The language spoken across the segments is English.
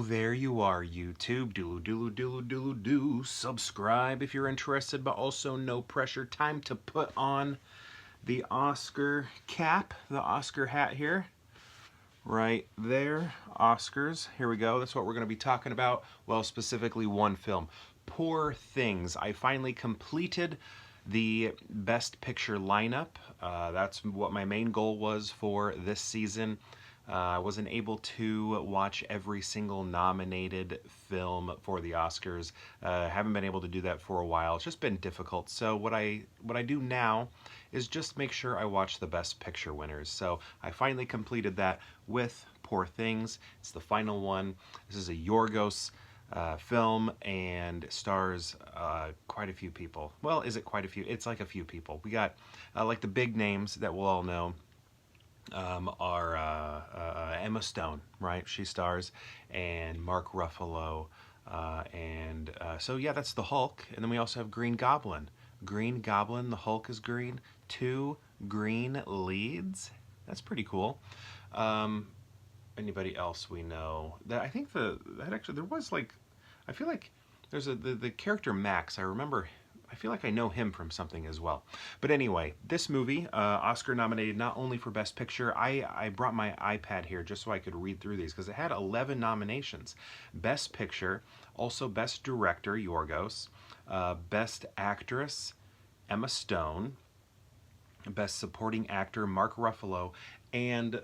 there you are, YouTube. Doodle doodle doodle doodle doo. Subscribe if you're interested, but also no pressure. Time to put on the Oscar cap, the Oscar hat here. Right there. Oscars. Here we go. That's what we're going to be talking about. Well, specifically one film. Poor Things. I finally completed the Best Picture lineup. That's what my main goal was for this season. I wasn't able to watch every single nominated film for the Oscars. Haven't been able to do that for a while. It's just been difficult. So what I do now is just make sure I watch the Best Picture winners. So I finally completed that with Poor Things. It's the final one. This is a Yorgos film and stars quite a few people. Well, is it quite a few? It's like a few people. We got like the big names that we'll all know. Are Emma Stone, right? She stars, and Mark Ruffalo, so yeah, that's the Hulk. And then we also have Green Goblin. Green Goblin, the Hulk is green. 2 green leads. That's pretty cool. Anybody else we know? That I think that actually there was like, I feel like there's the character Max. I feel like I know him from something as well. But anyway, this movie, Oscar nominated not only for Best Picture, I brought my iPad here just so I could read through these because it had 11 nominations. Best Picture, also Best Director, Yorgos, Best Actress, Emma Stone, Best Supporting Actor, Mark Ruffalo, and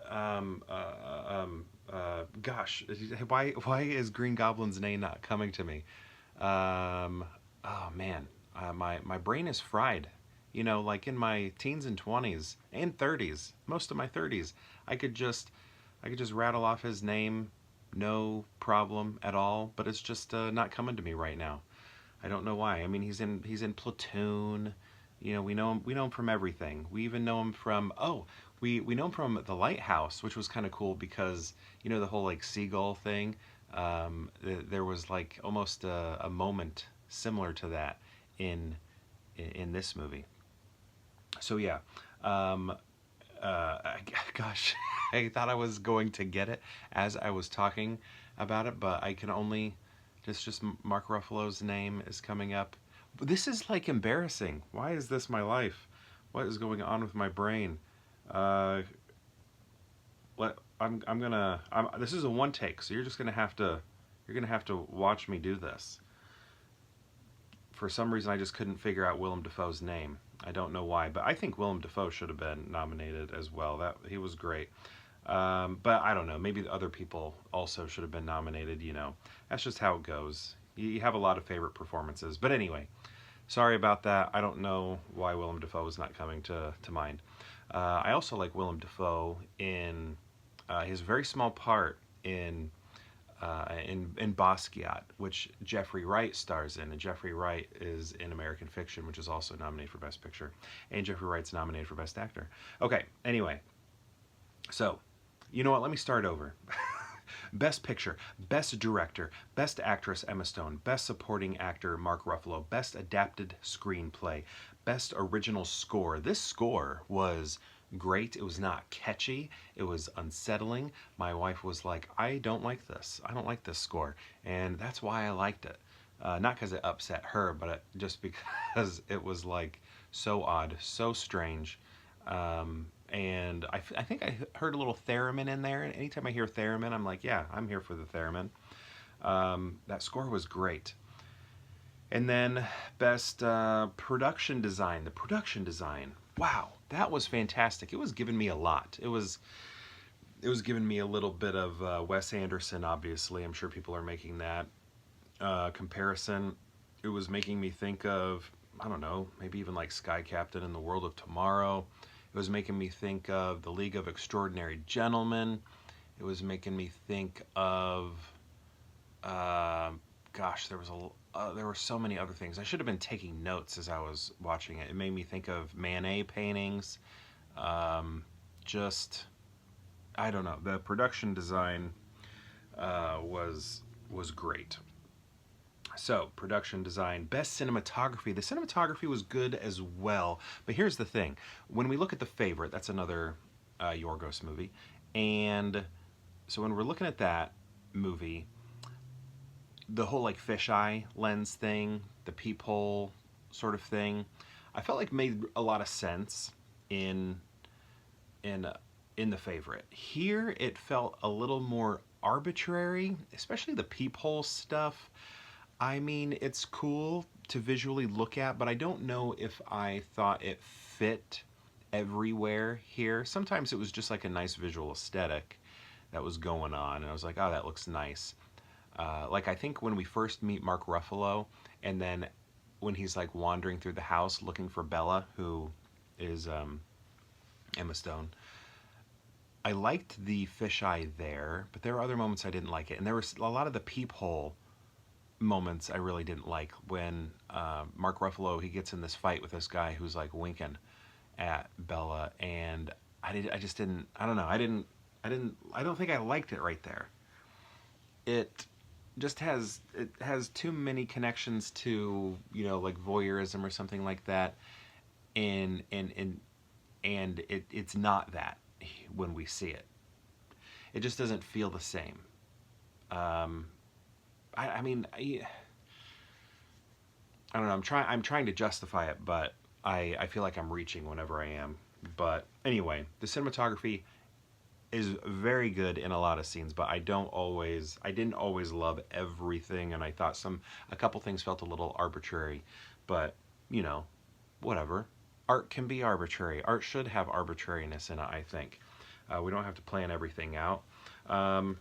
gosh, why is Green Goblin's name not coming to me? Oh man. My brain is fried. You know, like in my teens and 20s and 30s, most of my 30s, I could just rattle off his name, no problem at all. But it's just not coming to me right now. I don't know why. I mean, he's in Platoon. You know, we know him from everything. We even know him from we know him from The Lighthouse, which was kind of cool because you know the whole like seagull thing. There was like almost a moment similar to that in this movie. So yeah, gosh, I thought I was going to get it as I was talking about it, but I can only just Mark Ruffalo's name is coming up. But this is like embarrassing. Why is this my life? What is going on with my brain? This is a one take, so you're gonna have to watch me do this. For some reason, I just couldn't figure out Willem Dafoe's name. I don't know why, but I think Willem Dafoe should have been nominated as well. He was great. But I don't know. Maybe the other people also should have been nominated. You know, that's just how it goes. You have a lot of favorite performances. But anyway, sorry about that. I don't know why Willem Dafoe is not coming to mind. I also like Willem Dafoe in his very small part in Basquiat, which Jeffrey Wright stars in, and Jeffrey Wright is in American Fiction, which is also nominated for Best Picture, and Jeffrey Wright's nominated for Best Actor. Okay, anyway, so, you know what, let me start over. Best Picture, Best Director, Best Actress Emma Stone, Best Supporting Actor Mark Ruffalo, Best Adapted Screenplay, Best Original Score. This score was great. It was not catchy. It was unsettling. My wife was like, I don't like this. I don't like this score. And that's why I liked it. Not because it upset her, but just because it was like so odd, so strange. And I think I heard a little theremin in there. And anytime I hear theremin, I'm like, yeah, I'm here for the theremin. That score was great. And then Best Production Design. The production design. Wow, that was fantastic. It was giving me a lot. It was giving me a little bit of Wes Anderson, obviously. I'm sure people are making that comparison. It was making me think of, I don't know, maybe even like Sky Captain and the World of Tomorrow. It was making me think of The League of Extraordinary Gentlemen. It was making me think of, gosh, there were so many other things. I should have been taking notes as I was watching it. It made me think of Manet paintings. Just, I don't know. The production design was great. So, production design, best cinematography. The cinematography was good as well. But here's the thing. When we look at The Favorite, that's another Yorgos movie. And so when we're looking at that movie, the whole like fisheye lens thing, the peephole sort of thing, I felt like made a lot of sense in in uh, in The Favorite. Here it felt a little more arbitrary, especially the peephole stuff. I mean, it's cool to visually look at, but I don't know if I thought it fit everywhere here. Sometimes it was just like a nice visual aesthetic that was going on, and I was like, oh, that looks nice. Like I think when we first meet Mark Ruffalo, and then when he's like wandering through the house looking for Bella, who is Emma Stone, I liked the fisheye there, but there were other moments I didn't like it, and there was a lot of the peephole moments I really didn't like when Mark Ruffalo, he gets in this fight with this guy who's like winking at Bella, and I just didn't, I don't know, I don't think I liked it right there. It it has too many connections to, you know, like voyeurism or something like that, and it's not that when we see it. It just doesn't feel the same. Um, I mean, I don't know. I'm trying to justify it, but I feel like I'm reaching whenever I am. But anyway, the cinematography is very good in a lot of scenes, but I didn't always love everything, and I thought a couple things felt a little arbitrary. But you know, whatever. Art can be arbitrary. Art should have arbitrariness in it, I think. We don't have to plan everything out um,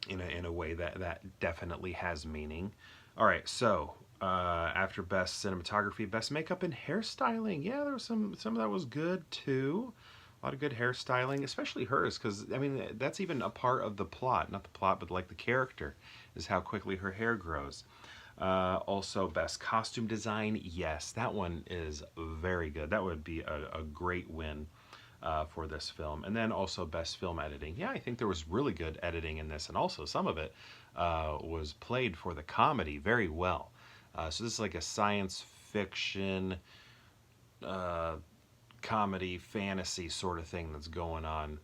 in a way that definitely has meaning. All right, so after best cinematography, best makeup and hairstyling. Yeah, there was some of that was good too. A lot of good hairstyling, especially hers, because I mean that's even a part of the plot, not the plot, but like the character, is how quickly her hair grows. Also, best costume design. Yes, that one is very good. That would be a great win for this film. And then also best film editing. Yeah, I think there was really good editing in this, and also some of it was played for the comedy very well. So this is like a science fiction, uh, comedy, fantasy sort of thing that's going on.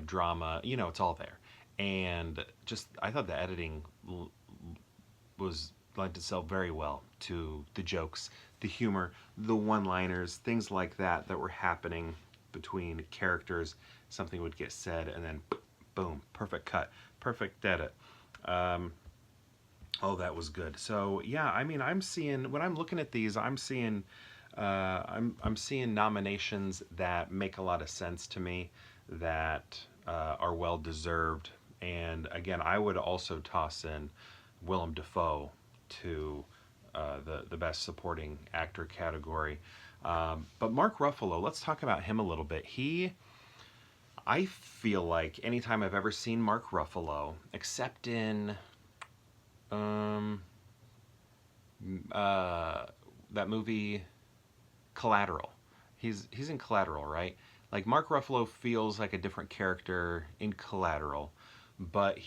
Drama, you know, it's all there. And just, I thought the editing was lent itself very well to the jokes, the humor, the one-liners, things like that were happening between characters. Something would get said, and then boom, perfect cut, perfect edit. Um, oh, that was good. So yeah, I mean, I'm seeing when I'm looking at these, I'm seeing nominations that make a lot of sense to me, that are well deserved. And again, I would also toss in Willem Dafoe to the best supporting actor category. But Mark Ruffalo, let's talk about him a little bit. I feel like anytime I've ever seen Mark Ruffalo, except in um, that movie Collateral. He's in Collateral, right? Like Mark Ruffalo feels like a different character in Collateral, but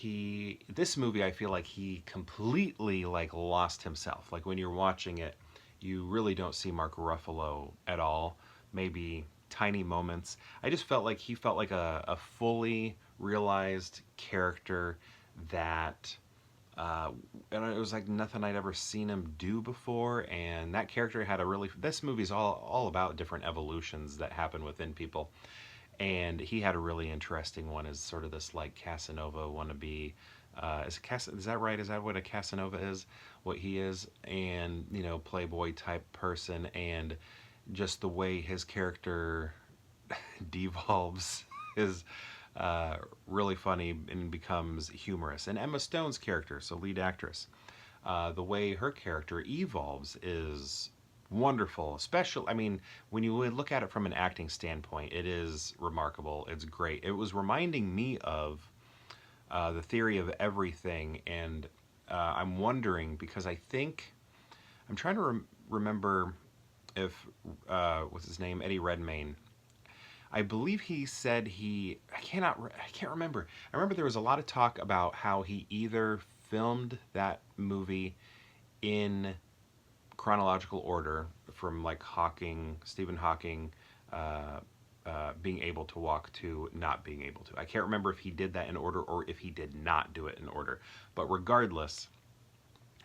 this movie I feel like he completely like lost himself. Like when you're watching it, you really don't see Mark Ruffalo at all. Maybe tiny moments. I just felt like he felt like a fully realized character that and it was like nothing I'd ever seen him do before. And that character had a really, this movie's all about different evolutions that happen within people. And he had a really interesting one as sort of this like Casanova wannabe. Is that right? Is that what a Casanova is? What he is? And, you know, playboy type person. And just the way his character devolves is really funny and becomes humorous. And Emma Stone's character, so lead actress, the way her character evolves is wonderful. Especially, I mean, when you look at it from an acting standpoint, it is remarkable. It's great. It was reminding me of The Theory of Everything, and I'm wondering because I'm trying to remember if what's his name, Eddie Redmayne. I believe he said I can't remember. I remember there was a lot of talk about how he either filmed that movie in chronological order from like Stephen Hawking, being able to walk to not being able to. I can't remember if he did that in order or if he did not do it in order. But regardless,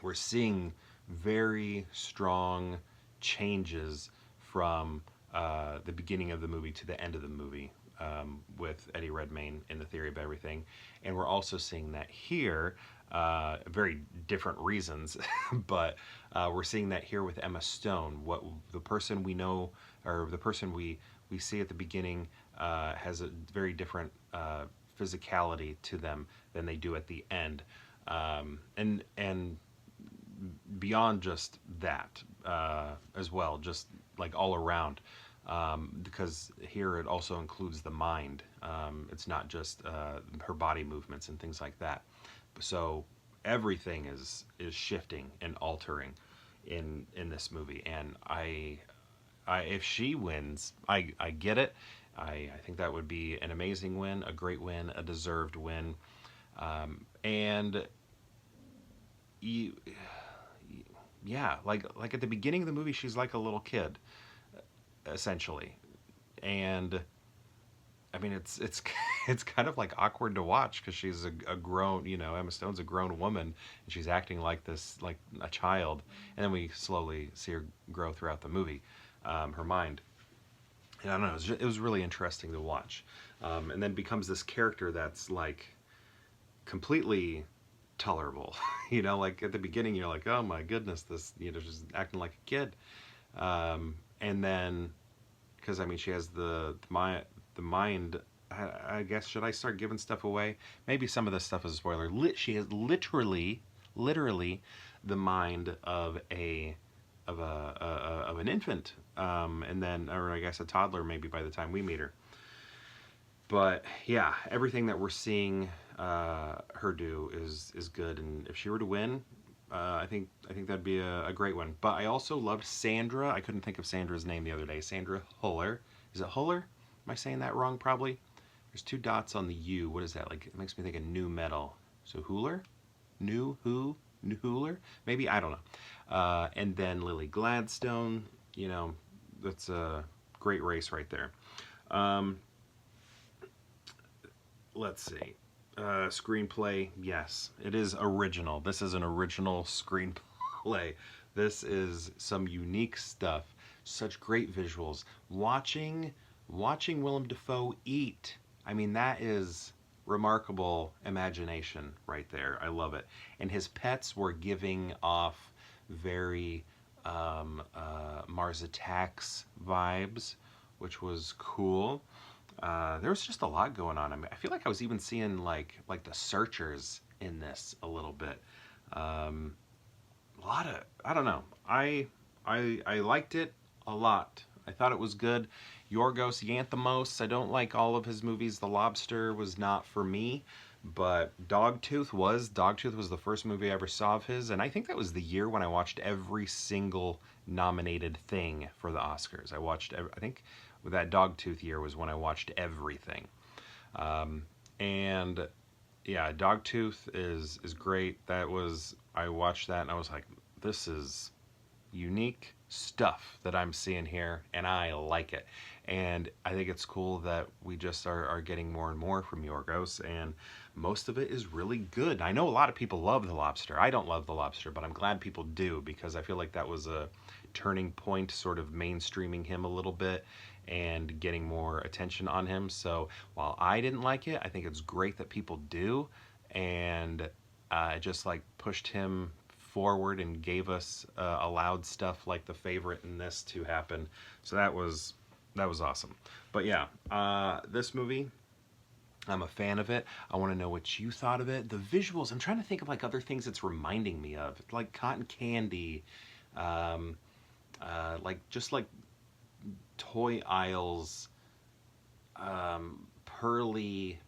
we're seeing very strong changes from the beginning of the movie to the end of the movie, with Eddie Redmayne in The Theory of Everything. And we're also seeing that here, very different reasons, but we're seeing that here with Emma Stone. What the person we know, or the person we see at the beginning, has a very different physicality to them than they do at the end. And beyond just that, as well, just like all around, because here it also includes the mind. It's not just her body movements and things like that. So everything is shifting and altering in this movie, and if she wins, I get it. I think that would be an amazing win, a great win, a deserved win. And you, yeah, like at the beginning of the movie, she's like a little kid, essentially. And I mean, it's it's kind of like awkward to watch because she's a grown, Emma Stone's a grown woman, and she's acting like this, like a child. And then we slowly see her grow throughout the movie, her mind. And I don't know, it was really interesting to watch. And then becomes this character that's like completely tolerable. Like at the beginning, you're like, oh my goodness, this, just acting like a kid. And then, because I mean, she has the mind. I guess, should I start giving stuff away? Maybe some of this stuff is a spoiler. She has literally the mind of an infant, and then, or I guess a toddler, maybe by the time we meet her. But yeah, everything that we're seeing her do is good, and if she were to win, I think that'd be a great one. But I also loved Sandra. I couldn't think of Sandra's name the other day. Sandra Huller. Is it Huller? Am I saying that wrong? Probably. There's two dots on the U. What is that? Like, it makes me think of new metal. So Huller? New Huller? Maybe, I don't know. And then Lily Gladstone. That's a great race right there. Let's see. Screenplay, yes, it is original. This is an original screenplay. This is some unique stuff. Such great visuals. Watching Willem Dafoe eat. I mean, that is remarkable imagination right there. I love it. And his pets were giving off very Mars Attacks vibes, which was cool. There was just a lot going on. I mean, I feel like I was even seeing like the Searchers in this a little bit. A lot of, I don't know. I liked it a lot. I thought it was good. Yorgos Lanthimos, I don't like all of his movies. The Lobster was not for me, but Dogtooth was. Dogtooth was the first movie I ever saw of his, and I think that was the year when I watched every single nominated thing for the Oscars. I think that Dogtooth year was when I watched everything. And yeah, Dogtooth is great. I watched that and I was like, this is unique stuff that I'm seeing here, and I like it. And I think it's cool that we just are getting more and more from Yorgos, and most of it is really good. I know a lot of people love The Lobster. I don't love The Lobster, but I'm glad people do, because I feel like that was a turning point, sort of mainstreaming him a little bit and getting more attention on him. So while I didn't like it, I think it's great that people do, and it just like pushed him forward and gave us allowed stuff like The Favorite and this to happen. So that was awesome. But yeah, this movie, I'm a fan of it. I want to know what you thought of it. The visuals, I'm trying to think of like other things it's reminding me of, like cotton candy, like toy aisles, pearly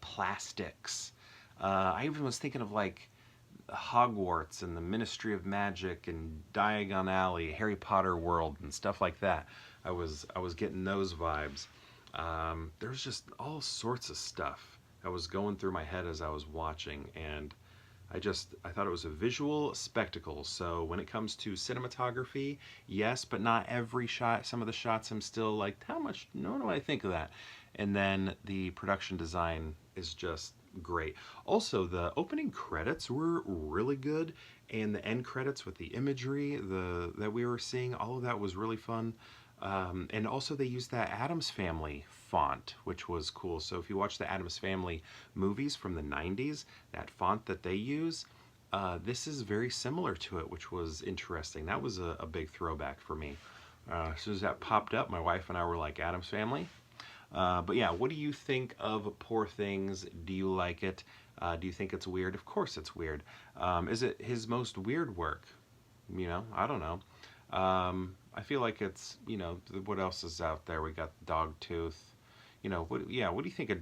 plastics. I even was thinking of like Hogwarts and the Ministry of Magic and Diagon Alley, Harry Potter World and stuff like that. I was getting those vibes. There's just all sorts of stuff that was going through my head as I was watching, and I thought it was a visual spectacle. So when it comes to cinematography, yes, but not every shot. Some of the shots I'm still like, how much, no, what do I think of that? And then the production design is just great. Also, the opening credits were really good, and the end credits with the imagery that we were seeing, all of that was really fun. And also, they used that Addams Family font, which was cool. So if you watch the Addams Family movies from the 90s, that font that they use, this is very similar to it, which was interesting. That was a big throwback for me. As soon as that popped up, my wife and I were like, Addams Family. But yeah, what do you think of Poor Things? Do you like it? Do you think it's weird? Of course it's weird. Is it his most weird work? I don't know. I feel like it's, what else is out there? We got Dogtooth. What do you think of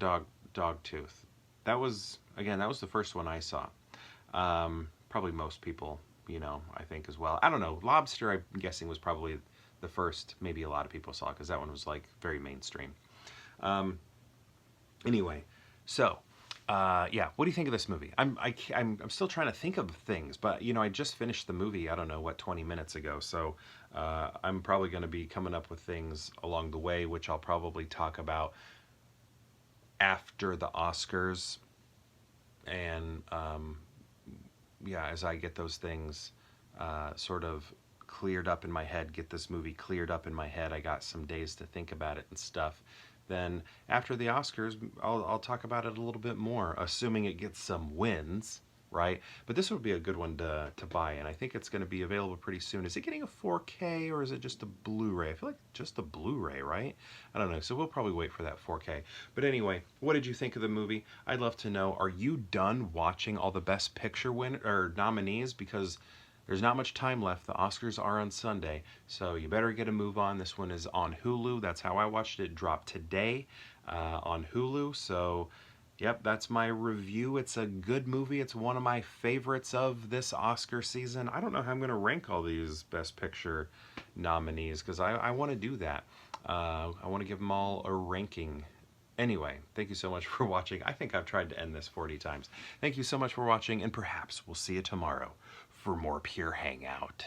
Dogtooth? That was the first one I saw. Probably most people, I think as well. I don't know. Lobster, I'm guessing, was probably the first. Maybe a lot of people saw it because that one was like very mainstream. Um, anyway, so yeah, what do you think of this movie? I'm still trying to think of things, but I just finished the movie. I don't know what 20 minutes ago, so I'm probably going to be coming up with things along the way, which I'll probably talk about after the Oscars, and yeah, as I get those things sort of cleared up in my head, get this movie cleared up in my head. I got some days to think about it and stuff. Then after the Oscars, I'll talk about it a little bit more, assuming it gets some wins, right? But this would be a good one to buy, and I think it's going to be available pretty soon. Is it getting a 4K or is it just a Blu-ray? I feel like just a Blu-ray, right? I don't know, so we'll probably wait for that 4K. But anyway, what did you think of the movie? I'd love to know. Are you done watching all the Best Picture nominees? Because there's not much time left. The Oscars are on Sunday, so you better get a move on. This one is on Hulu. That's how I watched it. It dropped today on Hulu. So, yep, that's my review. It's a good movie. It's one of my favorites of this Oscar season. I don't know how I'm going to rank all these Best Picture nominees because I want to do that. I want to give them all a ranking. Anyway, thank you so much for watching. I think I've tried to end this 40 times. Thank you so much for watching, and perhaps we'll see you tomorrow for more Pure Hangout.